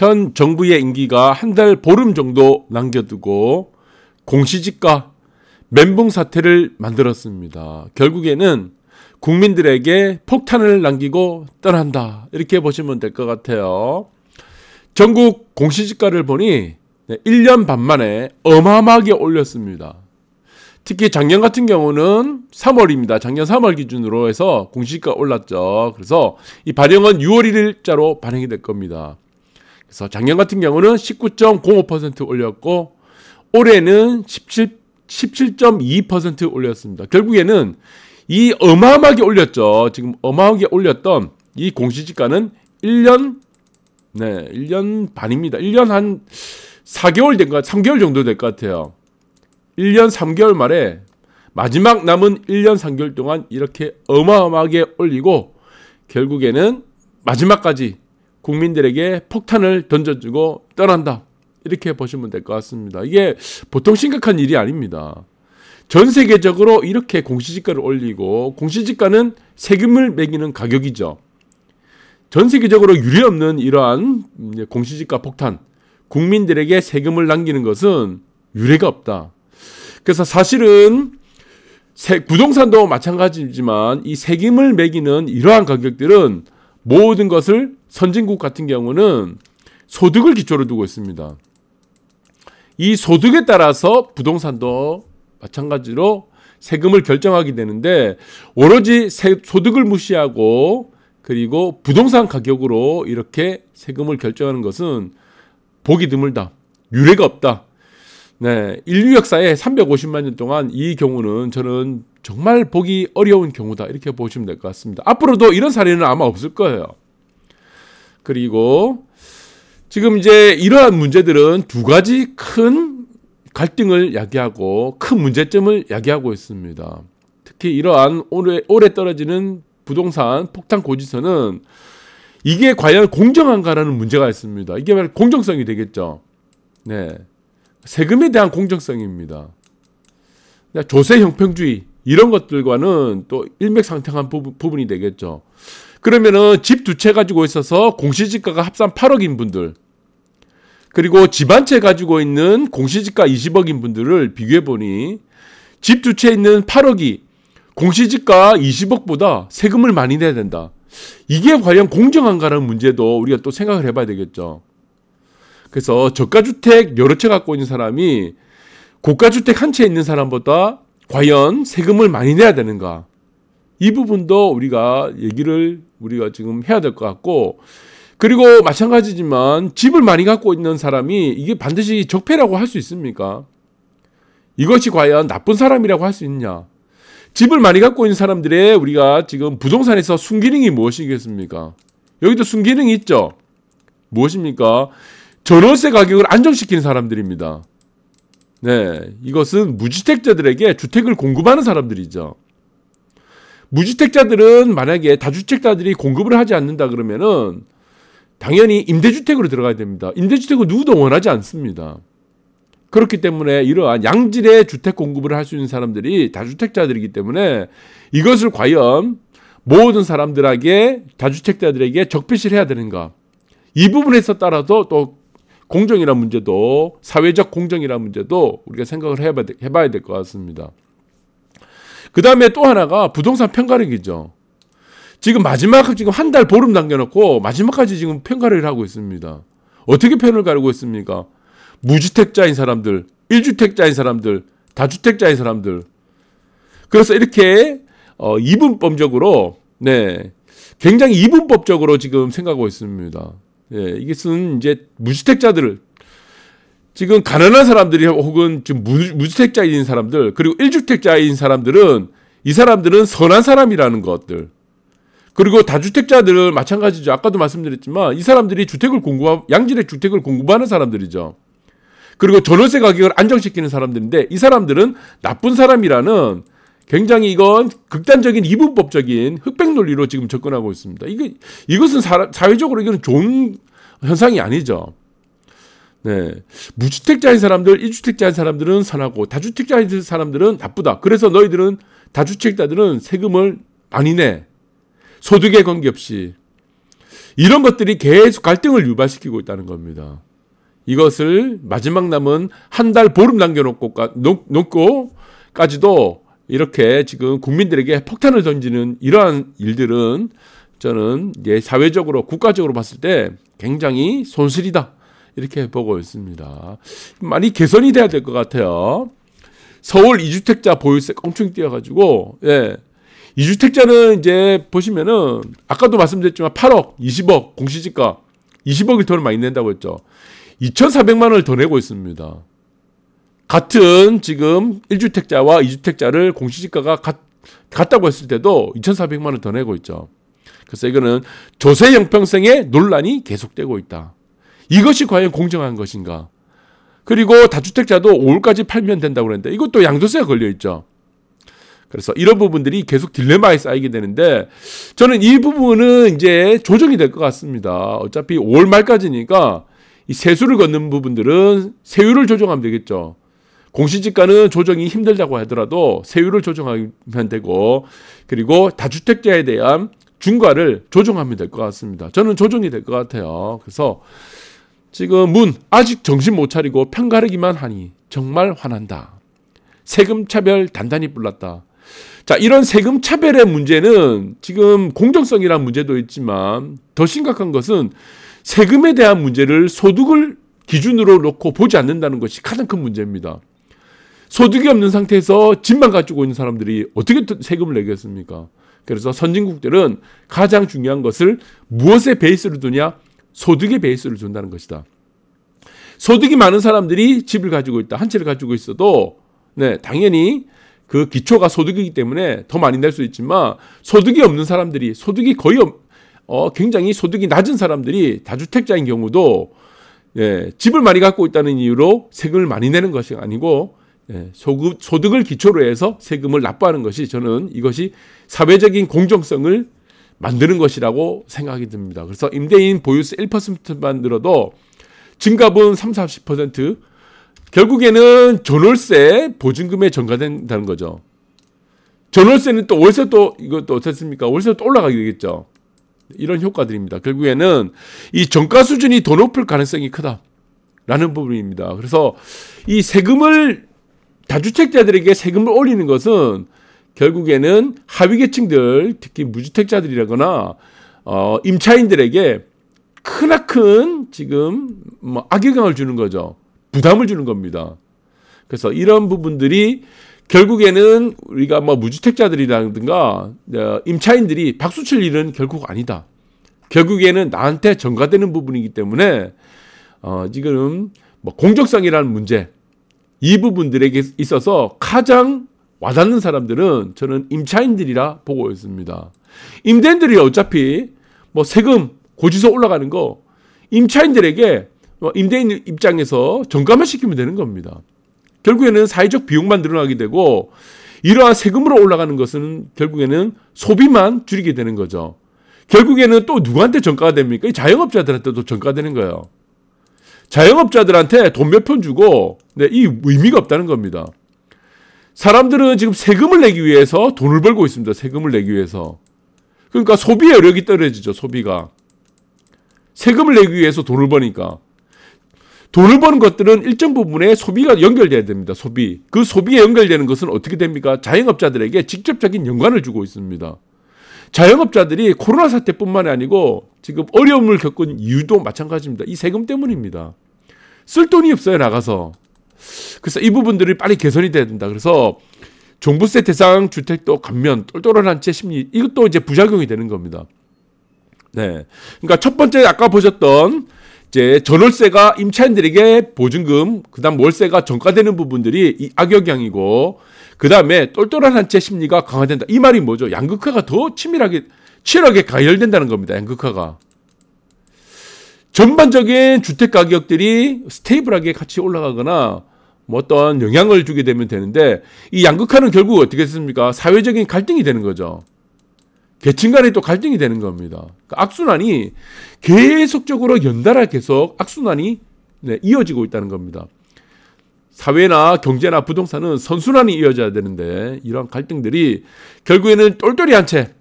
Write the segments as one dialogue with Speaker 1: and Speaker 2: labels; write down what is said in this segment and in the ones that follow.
Speaker 1: 현 정부의 임기가 한 달 보름 정도 남겨두고 공시지가 멘붕 사태를 만들었습니다. 결국에는 국민들에게 폭탄을 남기고 떠난다. 이렇게 보시면 될 것 같아요. 전국 공시지가를 보니 1년 반 만에 어마어마하게 올렸습니다. 특히 작년 같은 경우는 3월입니다. 작년 3월 기준으로 해서 공시지가 올랐죠. 그래서 이 발행은 6월 1일자로 발행이 될 겁니다. 그래서 작년 같은 경우는 19.05% 올렸고 올해는 17.2% 올렸습니다. 결국에는 이 어마어마하게 올렸죠. 지금 어마어마하게 올렸던 이 공시지가는 1년 반입니다. 1년 한 4개월 된 것, 3개월 정도 될 것 같아요. 1년 3개월 말에 마지막 남은 1년 3개월 동안 이렇게 어마어마하게 올리고 결국에는 마지막까지 국민들에게 폭탄을 던져주고 떠난다. 이렇게 보시면 될 것 같습니다. 이게 보통 심각한 일이 아닙니다. 전 세계적으로 이렇게 공시지가를 올리고 공시지가는 세금을 매기는 가격이죠. 전 세계적으로 유례없는 이러한 공시지가 폭탄, 국민들에게 세금을 남기는 것은 유례가 없다. 그래서 사실은 부동산도 마찬가지지만 이 세금을 매기는 이러한 가격들은 모든 것을 선진국 같은 경우는 소득을 기초로 두고 있습니다. 이 소득에 따라서 부동산도 마찬가지로 세금을 결정하게 되는데 오로지 소득을 무시하고 그리고 부동산 가격으로 이렇게 세금을 결정하는 것은 보기 드물다. 유례가 없다. 네, 인류 역사에 350만 년 동안 이 경우는 저는 정말 보기 어려운 경우다. 이렇게 보시면 될 것 같습니다. 앞으로도 이런 사례는 아마 없을 거예요. 그리고 지금 이제 이러한 문제들은 두 가지 큰 갈등을 야기하고 큰 문제점을 야기하고 있습니다. 특히 이러한 오래 떨어지는 부동산 폭탄 고지서는 이게 과연 공정한가라는 문제가 있습니다. 이게 바로 공정성이 되겠죠. 네, 세금에 대한 공정성입니다. 조세 형평주의 이런 것들과는 또 일맥상통한 부분이 되겠죠. 그러면은 집 두 채 가지고 있어서 공시지가가 합산 8억인 분들 그리고 집 한 채 가지고 있는 공시지가 20억인 분들을 비교해보니 집 두 채 있는 8억이 공시지가 20억보다 세금을 많이 내야 된다. 이게 과연 공정한가라는 문제도 우리가 또 생각을 해봐야 되겠죠. 그래서 저가주택 여러 채 갖고 있는 사람이 고가주택 한 채 있는 사람보다 과연 세금을 많이 내야 되는가. 이 부분도 우리가 지금 해야 될 것 같고 그리고 마찬가지지만 집을 많이 갖고 있는 사람이 이게 반드시 적폐라고 할 수 있습니까? 이것이 과연 나쁜 사람이라고 할 수 있냐? 집을 많이 갖고 있는 사람들의 우리가 지금 부동산에서 순기능이 무엇이겠습니까? 여기도 순기능이 있죠. 무엇입니까? 전월세 가격을 안정시키는 사람들입니다. 네, 이것은 무주택자들에게 주택을 공급하는 사람들이죠. 무주택자들은 만약에 다주택자들이 공급을 하지 않는다 그러면은 당연히 임대주택으로 들어가야 됩니다. 임대주택은 누구도 원하지 않습니다. 그렇기 때문에 이러한 양질의 주택 공급을 할 수 있는 사람들이 다주택자들이기 때문에 이것을 과연 모든 사람들에게 다주택자들에게 적폐시를 해야 되는가. 이 부분에서 따라서 또 공정이라는 문제도 사회적 공정이라는 문제도 우리가 생각을 해봐야 될 것 같습니다. 그 다음에 또 하나가 부동산 평가력이죠. 지금 한 달 보름 남겨놓고 마지막까지 지금 평가를 하고 있습니다. 어떻게 편을 가르고 있습니까? 무주택자인 사람들, 1주택자인 사람들, 다주택자인 사람들. 그래서 이렇게 이분법적으로 굉장히 이분법적으로 지금 생각하고 있습니다. 이것은 이제 무주택자들을 지금 가난한 사람들이 혹은 지금 무주택자인 사람들 그리고 1주택자인 사람들은 이 사람들은 선한 사람이라는 것들 그리고 다주택자들은 마찬가지죠. 아까도 말씀드렸지만 이 사람들이 양질의 주택을 공급하는 사람들이죠. 그리고 전월세 가격을 안정시키는 사람들인데 이 사람들은 나쁜 사람이라는 굉장히 이건 극단적인 이분법적인 흑백 논리로 지금 접근하고 있습니다. 이것은 사회적으로 이건 좋은 현상이 아니죠. 네, 무주택자인 사람들, 1주택자인 사람들은 선하고 다주택자인 사람들은 나쁘다. 그래서 너희들은 다주택자들은 세금을 많이 내. 소득에 관계없이. 이런 것들이 계속 갈등을 유발시키고 있다는 겁니다. 이것을 마지막 남은 한 달 보름 남겨놓고까지도 이렇게 지금 국민들에게 폭탄을 던지는 이러한 일들은 저는 이제 사회적으로 국가적으로 봤을 때 굉장히 손실이다 이렇게 보고 있습니다. 많이 개선이 돼야 될 것 같아요. 서울 2주택자 보유세 껑충 뛰어가지고 2주택자는 이제 보시면은 아까도 말씀드렸지만 8억, 20억 공시지가 20억을 돈을 많이 낸다고 했죠. 2,400만 원을 더 내고 있습니다. 같은 지금 1주택자와 2주택자를 공시지가가 같다고 했을 때도 2,400만 원 더 내고 있죠. 그래서 이거는 조세 형평성의 논란이 계속되고 있다. 이것이 과연 공정한 것인가? 그리고 다주택자도 5월까지 팔면 된다고 그랬는데 이것도 양도세가 걸려 있죠. 그래서 이런 부분들이 계속 딜레마에 쌓이게 되는데 저는 이 부분은 이제 조정이 될 것 같습니다. 어차피 5월 말까지니까 이 세수를 걷는 부분들은 세율을 조정하면 되겠죠. 공시지가는 조정이 힘들다고 하더라도 세율을 조정하면 되고 그리고 다주택자에 대한 중과를 조정하면 될 것 같습니다. 저는 조정이 될 것 같아요. 그래서 지금 아직 정신 못 차리고 편가르기만 하니 정말 화난다. 세금 차별 단단히 불났다. 자, 이런 세금 차별의 문제는 지금 공정성이라는 문제도 있지만 더 심각한 것은 세금에 대한 문제를 소득을 기준으로 놓고 보지 않는다는 것이 가장 큰 문제입니다. 소득이 없는 상태에서 집만 가지고 있는 사람들이 어떻게 세금을 내겠습니까? 그래서 선진국들은 가장 중요한 것을 무엇에 베이스를 두냐? 소득의 베이스를 둔다는 것이다. 소득이 많은 사람들이 집을 가지고 있다. 한 채를 가지고 있어도 당연히 그 기초가 소득이기 때문에 더 많이 낼 수 있지만 소득이 없는 사람들이 소득이 거의 굉장히 소득이 낮은 사람들이 다주택자인 경우도 집을 많이 갖고 있다는 이유로 세금을 많이 내는 것이 아니고 소득을 기초로 해서 세금을 납부하는 것이 저는 이것이 사회적인 공정성을 만드는 것이라고 생각이 듭니다. 그래서 임대인 보유세 1%만 늘어도 증가분 30-40% 결국에는 전월세 보증금에 전가된다는 거죠. 전월세는 또 월세 또 이것도 어떻습니까? 월세 또 올라가게 되겠죠. 이런 효과들입니다. 결국에는 이 정가 수준이 더 높을 가능성이 크다라는 부분입니다. 그래서 이 세금을 다주택자들에게 세금을 올리는 것은 결국에는 하위 계층들 특히 무주택자들이라거나 임차인들에게 크나큰 지금 악영향을 주는 거죠. 부담을 주는 겁니다. 그래서 이런 부분들이 결국에는 우리가 무주택자들이라든가 임차인들이 박수칠 일은 결국 아니다. 결국에는 나한테 전가되는 부분이기 때문에 지금 공정성이라는 문제 이 부분들에게 있어서 가장 와닿는 사람들은 저는 임차인들이라 보고 있습니다. 임대인들이 어차피 세금 고지서 올라가는 거 임차인들에게 임대인 입장에서 전가만 시키면 되는 겁니다. 결국에는 사회적 비용만 늘어나게 되고 이러한 세금으로 올라가는 것은 결국에는 소비만 줄이게 되는 거죠. 결국에는 또 누구한테 전가가 됩니까? 이 자영업자들한테도 전가되는 거예요. 자영업자들한테 돈 몇 푼 주고 이 의미가 없다는 겁니다. 사람들은 지금 세금을 내기 위해서 돈을 벌고 있습니다. 세금을 내기 위해서. 그러니까 소비의 여력이 떨어지죠. 소비가. 세금을 내기 위해서 돈을 버니까. 돈을 버는 것들은 일정 부분에 소비가 연결돼야 됩니다. 소비. 그 소비에 연결되는 것은 어떻게 됩니까? 자영업자들에게 직접적인 연관을 주고 있습니다. 자영업자들이 코로나 사태뿐만이 아니고 지금 어려움을 겪은 이유도 마찬가지입니다. 이 세금 때문입니다. 쓸 돈이 없어요. 나가서. 그래서 이 부분들이 빨리 개선이 돼야 된다. 그래서 종부세 대상 주택도 감면, 똘똘한 한 채 심리 이것도 이제 부작용이 되는 겁니다. 그러니까 첫 번째 아까 보셨던 이제 전월세가 임차인들에게 보증금, 그다음 월세가 전가되는 부분들이 이 악영향이고, 그다음에 똘똘한 한 채 심리가 강화된다. 이 말이 뭐죠? 양극화가 더 치열하게 가열된다는 겁니다. 양극화가. 전반적인 주택 가격들이 스테이블하게 같이 올라가거나 어떤 영향을 주게 되면 되는데 이 양극화는 결국 어떻게 됐습니까? 사회적인 갈등이 되는 거죠. 계층 간에 또 갈등이 되는 겁니다. 그러니까 악순환이 계속적으로 연달아 계속 악순환이 이어지고 있다는 겁니다. 사회나 경제나 부동산은 선순환이 이어져야 되는데 이런 갈등들이 결국에는 똘똘이 한 채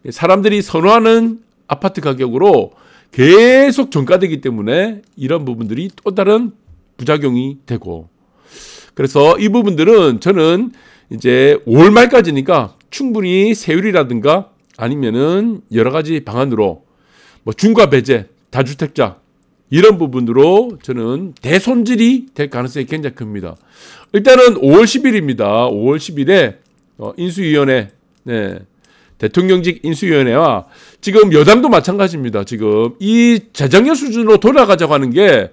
Speaker 1: 사람들이 선호하는 아파트 가격으로 계속 전가되기 때문에 이런 부분들이 또 다른 부작용이 되고, 그래서 이 부분들은 저는 이제 5월 말까지니까 충분히 세율이라든가 아니면은 여러 가지 방안으로 뭐 중과 배제, 다주택자 이런 부분으로 저는 대손질이 될 가능성이 굉장히 큽니다. 일단은 5월 10일입니다. 5월 10일에 인수위원회, 네, 대통령직 인수위원회와 지금 여당도 마찬가지입니다. 지금 이 재작년 수준으로 돌아가자고 하는 게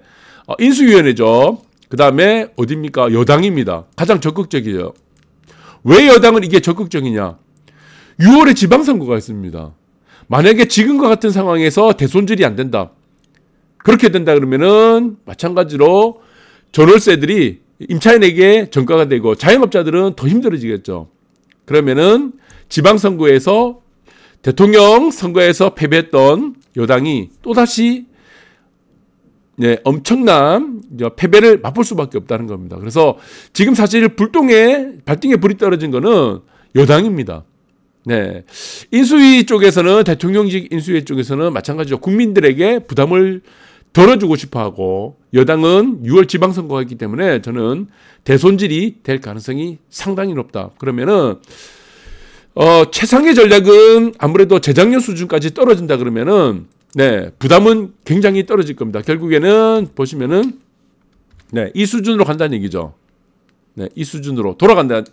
Speaker 1: 인수위원회죠. 그 다음에 어디입니까? 여당입니다. 가장 적극적이에요. 왜 여당은 이게 적극적이냐? 6월에 지방선거가 있습니다. 만약에 지금과 같은 상황에서 대손질이 안 된다. 그렇게 된다 그러면은 마찬가지로 전월세들이 임차인에게 전가가 되고 자영업자들은 더 힘들어지겠죠. 그러면은 지방선거에서 대통령 선거에서 패배했던 여당이 또다시 엄청난 패배를 맛볼 수밖에 없다는 겁니다. 그래서 지금 사실 발등에 불이 떨어진 거는 여당입니다. 네. 인수위 쪽에서는, 대통령직 인수위 쪽에서는 마찬가지로 국민들에게 부담을 덜어주고 싶어 하고, 여당은 6월 지방선거가 있기 때문에 저는 대손질이 될 가능성이 상당히 높다. 그러면은, 최상의 전략은 아무래도 재작년 수준까지 떨어진다 그러면은, 네, 부담은 굉장히 떨어질 겁니다. 결국에는 보시면은, 네, 이 수준으로 간다는 얘기죠. 네, 이 수준으로 돌아간다.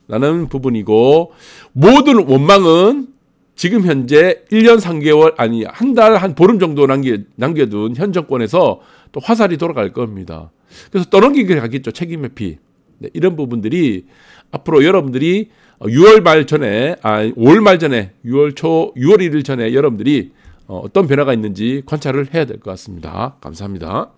Speaker 1: 라는 부분이고, 모든 원망은 지금 현재 1년 3개월, 아니, 한 달, 한 보름 정도 남겨둔 현 정권에서 또 화살이 돌아갈 겁니다. 그래서 떠넘기게 가겠죠. 책임 회피. 네, 이런 부분들이 앞으로 여러분들이 6월 말 전에, 5월 말 전에, 6월 1일 전에 여러분들이 어떤 변화가 있는지 관찰을 해야 될 것 같습니다. 감사합니다.